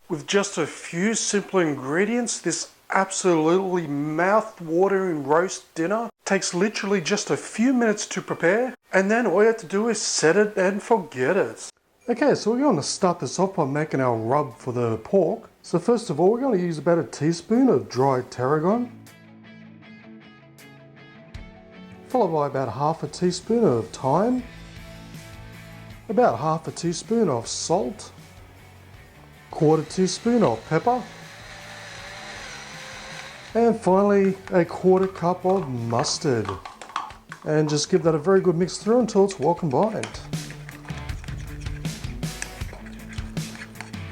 With just a few simple ingredients, this absolutely mouth-watering roast dinner takes literally just a few minutes to prepare, and then all you have to do is set it and forget it. Okay, so we're going to start this off by making our rub for the pork. So first of all, we're going to use about a teaspoon of dried tarragon, followed by about half a teaspoon of thyme, about half a teaspoon of salt, quarter teaspoon of pepper, and finally a quarter cup of mustard. And just give that a very good mix through until it's well combined.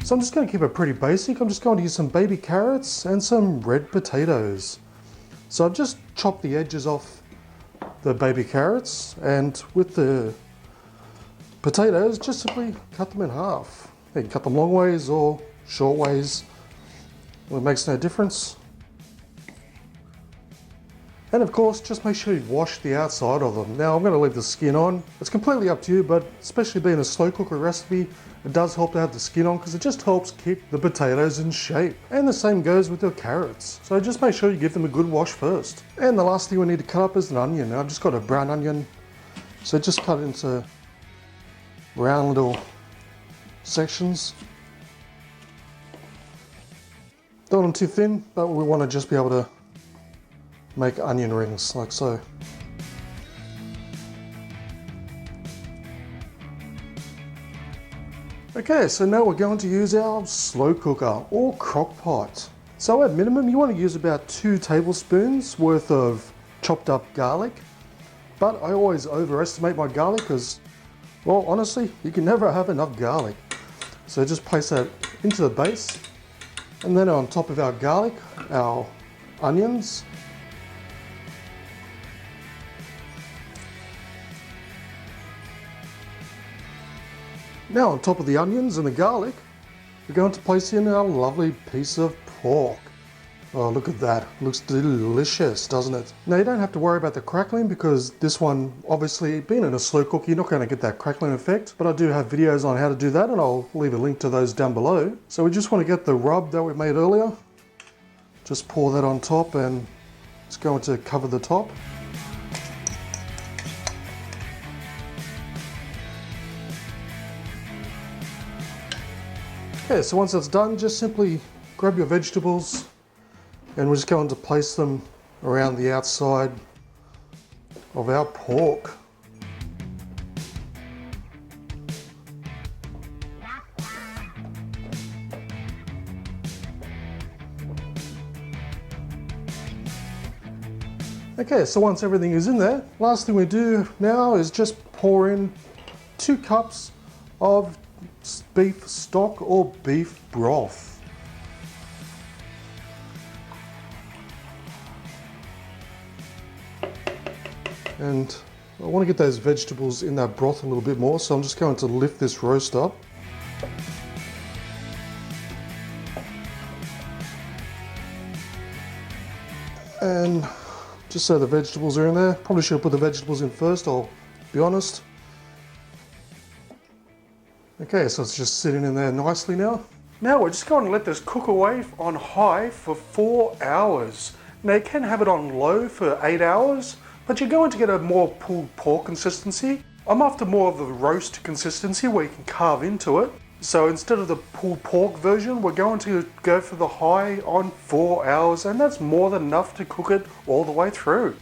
So I'm just going to keep it pretty basic. I'm just going to use some baby carrots and some red potatoes. So I've just chopped the edges off the baby carrots, and with the potatoes just simply cut them in half. You can cut them long ways or short ways, it makes no difference. And of course, just make sure you wash the outside of them. Now I'm going to leave the skin on. It's completely up to you, but especially being a slow cooker recipe, it does help to have the skin on because it just helps keep the potatoes in shape. And the same goes with your carrots. So just make sure you give them a good wash first. And the last thing we need to cut up is an onion. Now I've just got a brown onion, so just cut it into round little sections. Don't want them too thin, but we want to just be able to make onion rings like so. Okay, so now we're going to use our slow cooker or crock pot. So at minimum you want to use about 2 tablespoons worth of chopped up garlic, but I always overestimate my garlic because, well, honestly, you can never have enough garlic. So just place that into the base, and then on top of our garlic, our onions. Now on top of the onions and the garlic, we're going to place in our lovely piece of pork. Oh, look at that. Looks delicious, doesn't it? Now you don't have to worry about the crackling because this one, obviously being in a slow cook, you're not going to get that crackling effect, but I do have videos on how to do that and I'll leave a link to those down below. So we just want to get the rub that we made earlier. Just pour that on top and it's going to cover the top. Okay, so once that's done, just simply grab your vegetables and we're just going to place them around the outside of our pork. Okay, so once everything is in there, last thing we do now is just pour in 2 cups of beef stock or beef broth. And I want to get those vegetables in that broth a little bit more, so I'm just going to lift this roast up. And just so the vegetables are in there, probably should have put the vegetables in first, I'll be honest. Okay, so it's just sitting in there nicely now. Now we're just going to let this cook away on high for 4 hours. Now you can have it on low for 8 hours, but you're going to get a more pulled pork consistency. I'm after more of the roast consistency where you can carve into it. So instead of the pulled pork version, we're going to go for the high on 4 hours, and that's more than enough to cook it all the way through.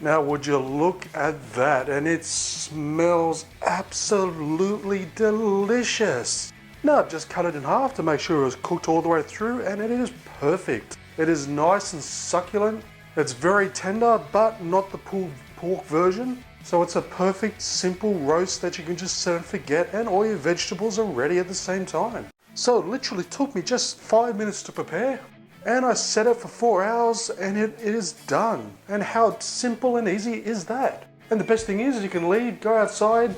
Now would you look at that, and it smells absolutely delicious. Now just cut it in half to make sure it was cooked all the way through, and it is perfect. It is nice and succulent. It's very tender, but not the pulled pork version. So it's a perfect simple roast that you can just set and forget, and all your vegetables are ready at the same time. So it literally took me just 5 minutes to prepare. And I set it for 4 hours and it is done. And how simple and easy is that? And the best thing is you can leave, go outside,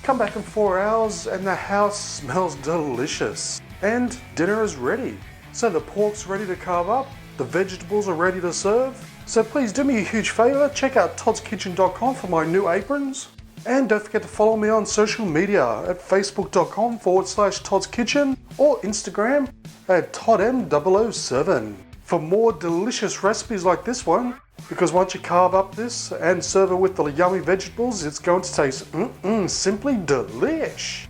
come back in 4 hours and the house smells delicious. And dinner is ready. So the pork's ready to carve up, the vegetables are ready to serve. So please do me a huge favor, check out toddskitchen.com for my new aprons. And don't forget to follow me on social media at facebook.com/Todd's Kitchen or Instagram at ToddM007 for more delicious recipes like this one, because once you carve up this and serve it with the yummy vegetables, it's going to taste simply delish.